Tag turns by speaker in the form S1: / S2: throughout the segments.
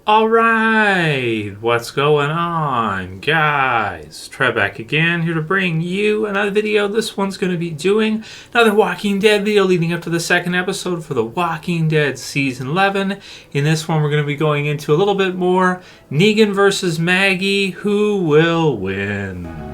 S1: Alright, what's going on, guys? Trev back again, here to bring you another video. This one's going to be doing another Walking Dead video leading up to the second episode for The Walking Dead Season 11. In this one, we're going to be going into a little bit more Negan versus Maggie. Who will win?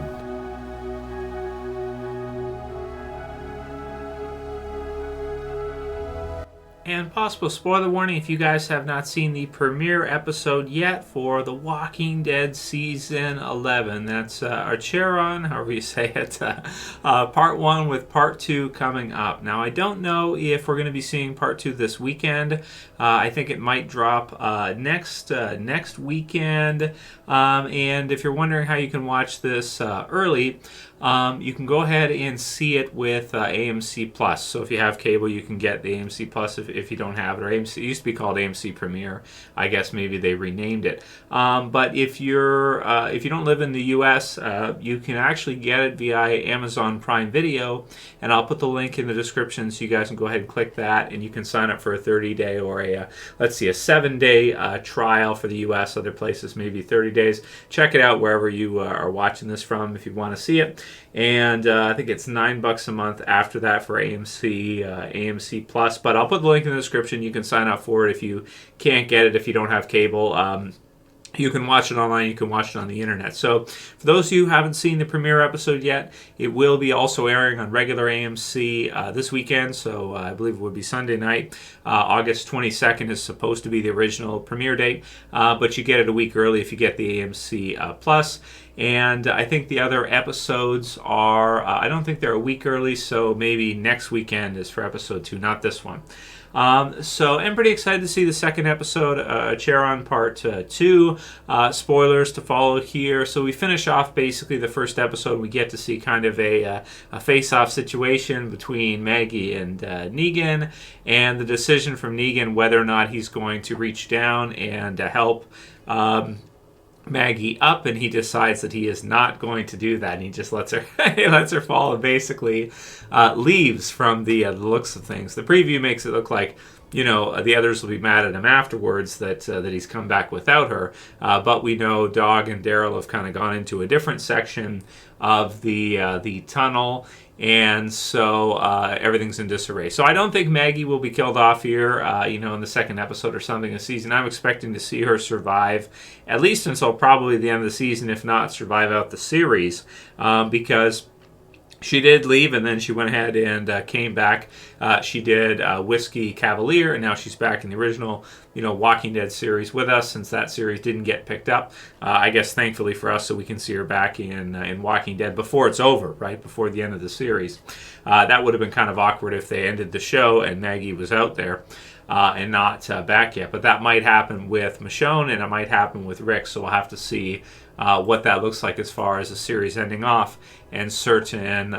S1: And possible spoiler warning if you guys have not seen the premiere episode yet for The Walking Dead Season 11. That's Archeron, however you say it, Part 1 with Part 2 coming up. Now, I don't know if we're going to be seeing Part 2 this weekend. I think it might drop next weekend. And if you're wondering how you can watch this early, you can go ahead and see it with AMC Plus. So if you have cable, you can get the AMC Plus if you don't have it. Or AMC, it used to be called AMC Premeire. I guess maybe they renamed it. But if you don't live in the U.S., you can actually get it via Amazon Prime Video, and I'll put the link in the description so you guys can go ahead and click that, and you can sign up for a 30-day or a 7-day trial for the U.S. Other places maybe 30 days. Check it out wherever you are watching this from if you want to see it. And I think it's $9 a month after that for AMC Plus. But I'll put the link in the description. You can sign up for it if you can't get it, if you don't have cable. You can watch it online. You can watch it on the internet. So for those of you who haven't seen the premiere episode yet, it will be also airing on regular AMC this weekend. So I believe it would be Sunday night. August 22nd is supposed to be the original premiere date, but you get it a week early if you get the AMC Plus. And I think the other episodes are, I don't think they're a week early, so maybe next weekend is for episode 2, not this one. So I'm pretty excited to see the second episode, Archeron Part 2. Spoilers to follow here. So we finish off basically the first episode. We get to see kind of a face-off situation between Maggie and Negan, and the decision from Negan whether or not he's going to reach down and help Maggie up, and he decides that he is not going to do that, and he just lets her fall and basically leaves from the looks of things. The preview makes it look like, you know, the others will be mad at him afterwards that he's come back without her, but we know Dog and Daryl have kind of gone into a different section of the tunnel, and so everything's in disarray. So I don't think Maggie will be killed off here, in the second episode or something this season. I'm expecting to see her survive at least until probably the end of the season, if not survive out the series, because she did leave, and then she went ahead and came back. She did Whiskey Cavalier, and now she's back in the original, Walking Dead series with us, since that series didn't get picked up. I guess thankfully for us, so we can see her back in Walking Dead before it's over, right before the end of the series. That would have been kind of awkward if they ended the show and Maggie was out there and not back yet. But that might happen with Michonne, and it might happen with Rick. So we'll have to see what that looks like as far as the series ending off and certain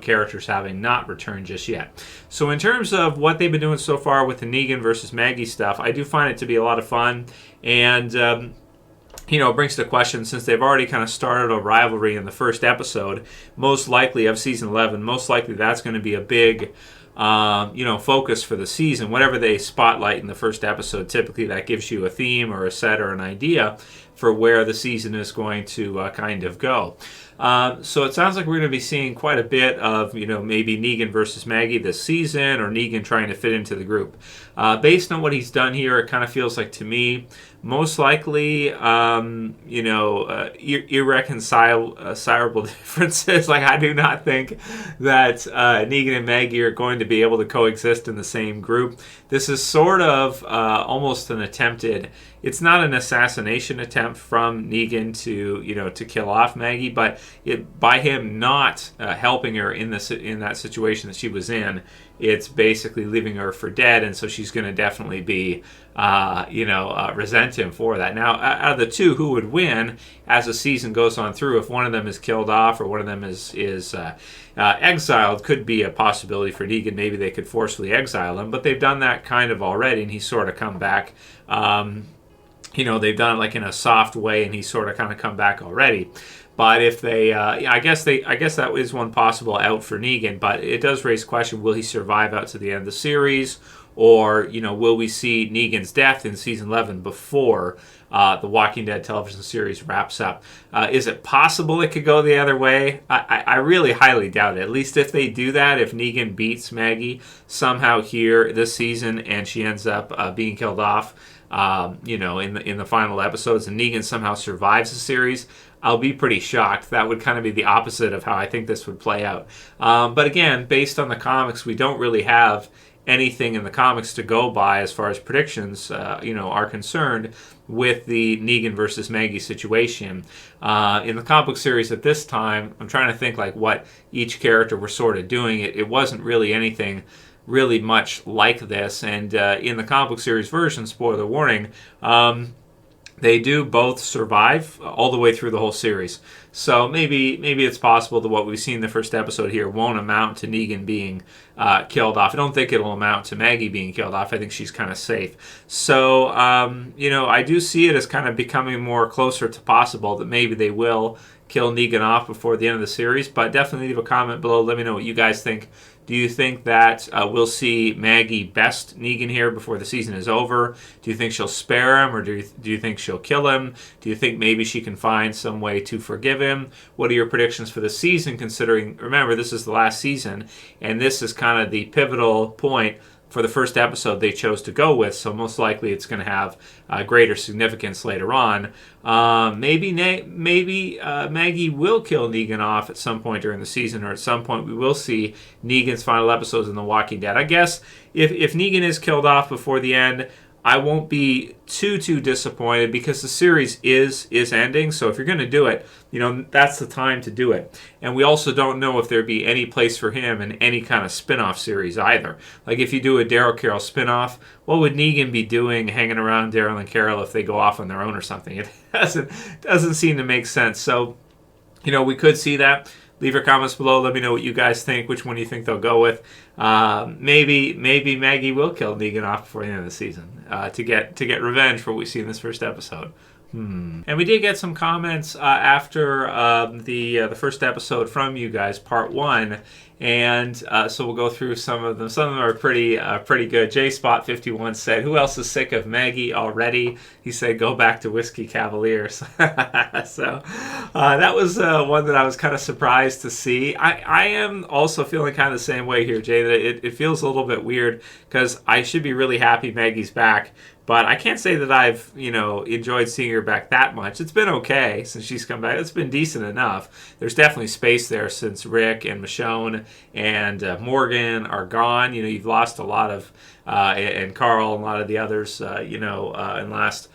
S1: characters having not returned just yet. So in terms of what they've been doing so far with the Negan versus Maggie stuff, I do find it to be a lot of fun, and it brings to question, since they've already kind of started a rivalry in the first episode, most likely of season 11, most likely that's going to be a big focus for the season. Whatever they spotlight in the first episode, typically that gives you a theme or a set or an idea for where the season is going to kind of go. So it sounds like we're going to be seeing quite a bit of, maybe Negan versus Maggie this season, or Negan trying to fit into the group. Based on what he's done here, it kind of feels like to me, most likely, irreconcilable differences. Like, I do not think that Negan and Maggie are going to be able to coexist in the same group. This is sort of almost an attempted, it's not an assassination attempt from Negan to kill off Maggie, but by him not helping her in that situation that she was in, it's basically leaving her for dead, and so she's going to definitely be, resent him for that. Now, out of the two, who would win as the season goes on through? If one of them is killed off or one of them is exiled, could be a possibility for Negan. Maybe they could forcefully exile him, but they've done that kind of already, and he's sort of come back. They've done it like in a soft way, and he's sort of kind of come back already. But if they, I guess that is one possible out for Negan. But it does raise question: will he survive out to the end of the series, Or, will we see Negan's death in season 11 before the Walking Dead television series wraps up? Is it possible it could go the other way? I really highly doubt it. At least if they do that, if Negan beats Maggie somehow here this season and she ends up being killed off, in the final episodes, and Negan somehow survives the series, I'll be pretty shocked. That would kind of be the opposite of how I think this would play out. But again, based on the comics, we don't really have anything in the comics to go by as far as predictions, are concerned with the Negan versus Maggie situation. In the comic book series at this time, I'm trying to think like what each character were sort of doing. It wasn't really anything really much like this, and in the comic book series version, spoiler warning, they do both survive all the way through the whole series. So maybe it's possible that what we've seen in the first episode here won't amount to Negan being killed off. I don't think it'll amount to Maggie being killed off. I think she's kind of safe. So, I do see it as kind of becoming more closer to possible that maybe they will kill Negan off before the end of the series. But definitely leave a comment below. Let me know what you guys think. Do you think that we'll see Maggie best Negan here before the season is over? Do you think she'll spare him, or do you think she'll kill him? Do you think maybe she can find some way to forgive him? What are your predictions for the season, considering, remember, this is the last season, and this is kind of the pivotal point for the first episode they chose to go with, so most likely it's going to have greater significance later on. Maybe Maggie will kill Negan off at some point during the season, or at some point we will see Negan's final episodes in The Walking Dead. I guess if Negan is killed off before the end, I won't be too disappointed, because the series is ending. So if you're going to do it, that's the time to do it. And we also don't know if there'd be any place for him in any kind of spin-off series either. Like if you do a Daryl Carol spin-off, what would Negan be doing hanging around Daryl and Carol if they go off on their own or something? It doesn't seem to make sense. So, we could see that. Leave your comments below. Let me know what you guys think, which one you think they'll go with. Maybe Maggie will kill Negan off before the end of the season to get revenge for what we see in this first episode. And we did get some comments after the first episode from you guys, part 1. And so we'll go through some of them. Some of them are pretty good. JSpot51 said, "Who else is sick of Maggie already?" He said, "Go back to Whiskey Cavaliers." So that was one that I was kind of surprised to see. I am also feeling kind of the same way here, Jay, that it feels a little bit weird, because I should be really happy Maggie's back. But I can't say that I've, enjoyed seeing her back that much. It's been okay since she's come back. It's been decent enough. There's definitely space there since Rick and Michonne and Morgan are gone. You've lost a lot of, and Carl and a lot of the others, in last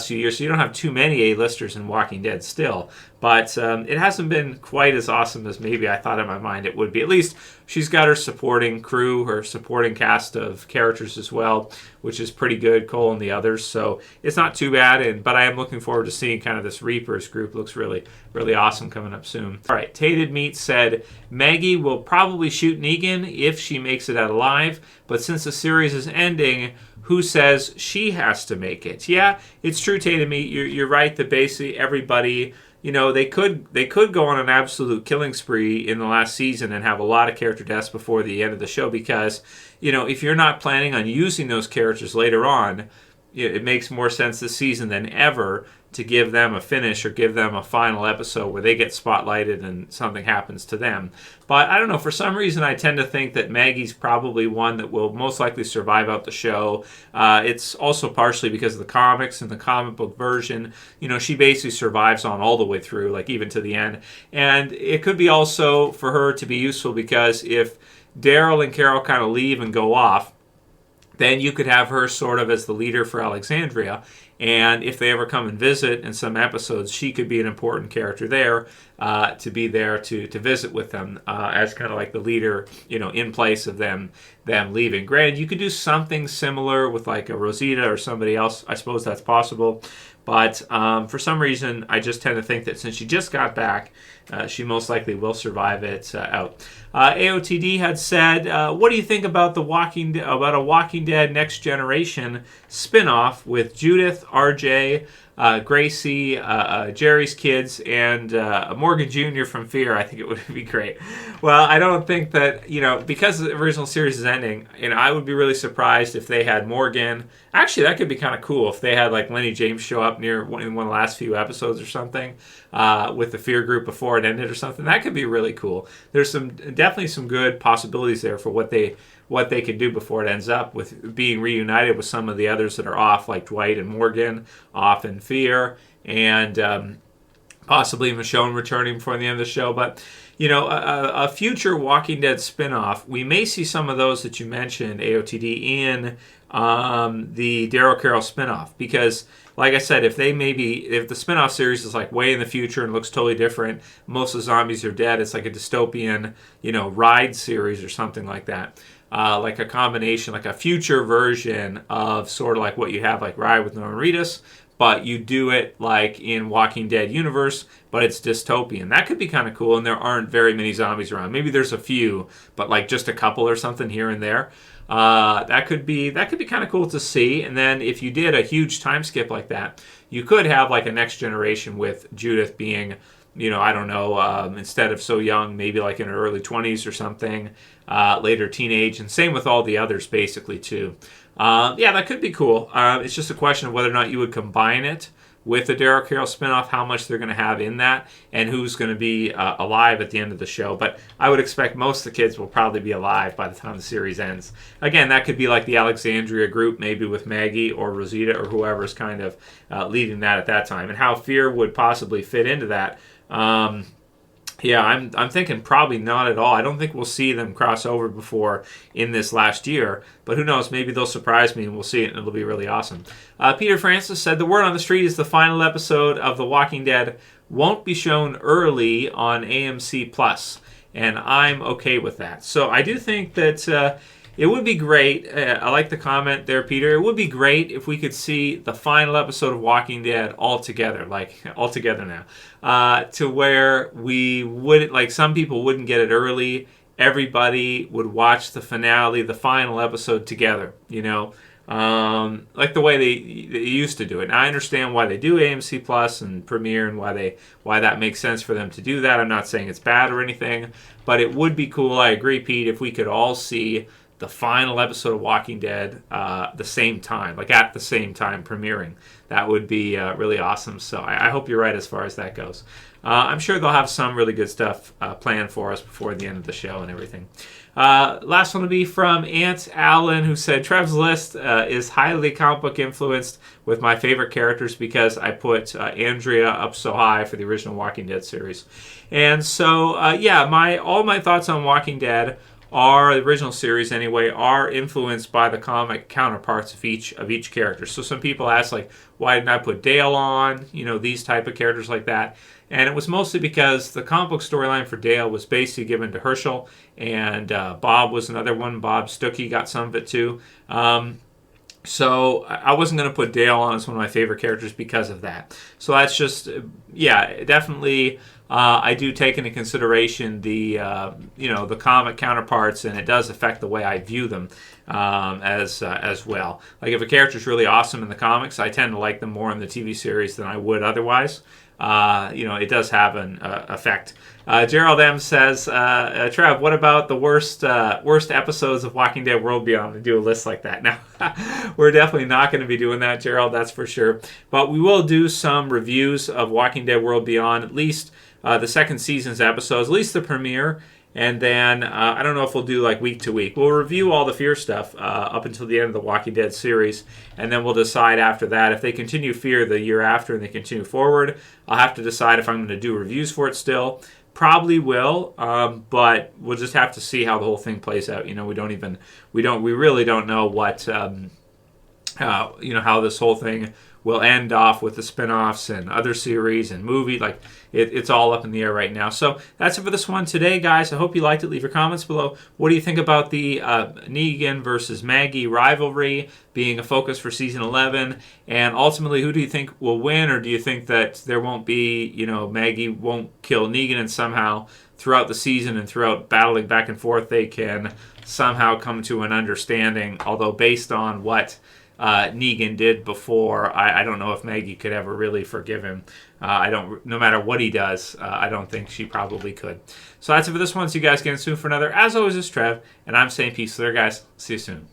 S1: few years. So you don't have too many A-listers in Walking Dead still. But it hasn't been quite as awesome as maybe I thought in my mind it would be. At least she's got her supporting crew, her supporting cast of characters as well, which is pretty good, Cole and the others. So it's not too bad. But I am looking forward to seeing kind of this Reapers group. Looks really, really awesome coming up soon. All right, Tainted Meat said, "Maggie will probably shoot Negan if she makes it out alive. But since the series is ending, who says she has to make it?" Yeah, it's true, Tainted Meat. You're right that basically everybody... they could go on an absolute killing spree in the last season and have a lot of character deaths before the end of the show, because, if you're not planning on using those characters later on, it makes more sense this season than ever to give them a finish or give them a final episode where they get spotlighted and something happens to them. But I don't know, for some reason I tend to think that Maggie's probably one that will most likely survive out the show. It's also partially because of the comics and the comic book version. She basically survives on all the way through, like even to the end. And it could be also for her to be useful, because if Daryl and Carol kind of leave and go off, then you could have her sort of as the leader for Alexandria. And if they ever come and visit in some episodes, she could be an important character there, to be there to visit with them as kind of like the leader, in place of them leaving. Granted, you could do something similar with like a Rosita or somebody else. I suppose that's possible. But for some reason, I just tend to think that since she just got back, she most likely will survive it out. AOTD had said, "What do you think about a Walking Dead Next Generation spinoff with Judith, RJ, Gracie, Jerry's kids, and Morgan Jr. from Fear. I think it would be great. Well, I don't think that, because the original series is ending, I would be really surprised if they had Morgan. Actually, that could be kind of cool if they had like Lenny James show up in one of the last few episodes or something with the Fear group before it ended or something. That could be really cool. There's definitely some good possibilities there for what they could do before it ends up with being reunited with some of the others that are off, like Dwight and Morgan off in Fear, and possibly Michonne returning before the end of the show. But a future Walking Dead spinoff, we may see some of those that you mentioned, AOTD, in the Daryl Carroll spinoff, because like I said, if the spinoff series is like way in the future and looks totally different, most of the zombies are dead, it's like a dystopian, ride series or something like that. Like a combination, like a future version of sort of like what you have like Ride with Norman Reedus, but you do it like in Walking Dead universe, but it's dystopian. That could be kind of cool, and there aren't very many zombies around. Maybe there's a few, but like just a couple or something here and there. That could be kind of cool to see. And then if you did a huge time skip like that, you could have like a next generation with Judith being, I don't know, instead of so young, maybe like in her early 20s or something, later teenage, and same with all the others basically too. That could be cool. It's just a question of whether or not you would combine it with the Daryl Carroll spinoff, how much they're going to have in that, and who's going to be alive at the end of the show. But I would expect most of the kids will probably be alive by the time the series ends. Again, that could be like the Alexandria group, maybe with Maggie or Rosita or whoever's kind of leading that at that time, and how Fear would possibly fit into that. I'm thinking probably not at all. I don't think we'll see them cross over before in this last year, but who knows? Maybe they'll surprise me and we'll see it and it'll be really awesome. Peter Francis said, the word on the street is the final episode of The Walking Dead won't be shown early on AMC Plus, and I'm okay with that. So I do think that it would be great. I like the comment there, Peter. It would be great if we could see the final episode of Walking Dead all together now, to where we wouldn't, like some people wouldn't get it early. Everybody would watch the finale, the final episode together, like the way they used to do it. And I understand why they do AMC Plus and Premiere and why that makes sense for them to do that. I'm not saying it's bad or anything, but it would be cool. I agree, Pete, if we could all see the final episode of Walking Dead the same time, like at the same time premiering. That would be really awesome. So I hope you're right as far as that goes. I'm sure they'll have some really good stuff planned for us before the end of the show and everything. Last one will be from Aunt Allen, who said, Trev's list is highly comic book influenced with my favorite characters because I put Andrea up so high for the original Walking Dead series. And so, all my thoughts on Walking Dead are, the original series anyway, are influenced by the comic counterparts of each character. So some people ask, like, why didn't I put Dale on? These type of characters like that. And it was mostly because the comic book storyline for Dale was basically given to Herschel, and Bob was another one. Bob Stuckey got some of it too. So I wasn't going to put Dale on as one of my favorite characters because of that. So that's just, definitely. I do take into consideration the comic counterparts, and it does affect the way I view them as well. Like if a character is really awesome in the comics, I tend to like them more in the TV series than I would otherwise. It does have an effect. Gerald M says, Trev, what about the worst episodes of Walking Dead World Beyond? To do a list like that. Now, we're definitely not going to be doing that, Gerald, that's for sure. But we will do some reviews of Walking Dead World Beyond, at least the second season's episodes, at least the premiere. And then, I don't know if we'll do like week to week. We'll review all the Fear stuff up until the end of the Walking Dead series. And then we'll decide after that. If they continue Fear the year after and they continue forward, I'll have to decide if I'm going to do reviews for it still. Probably will, but we'll just have to see how the whole thing plays out. We really don't know what, how this whole thing will end off with the spin-offs and other series and movie. Like, it's all up in the air right now. So that's it for this one today, guys. I hope you liked it. Leave your comments below. What do you think about the Negan versus Maggie rivalry being a focus for Season 11? And ultimately, who do you think will win? Or do you think that there won't be, Maggie won't kill Negan, and somehow throughout the season and throughout battling back and forth, they can somehow come to an understanding, although based on what Negan did before. I don't know if Maggie could ever really forgive him. No matter what he does, I don't think she probably could. So that's it for this one. See you guys again soon for another. As always, it's Trev, and I'm saying peace there, guys. See you soon.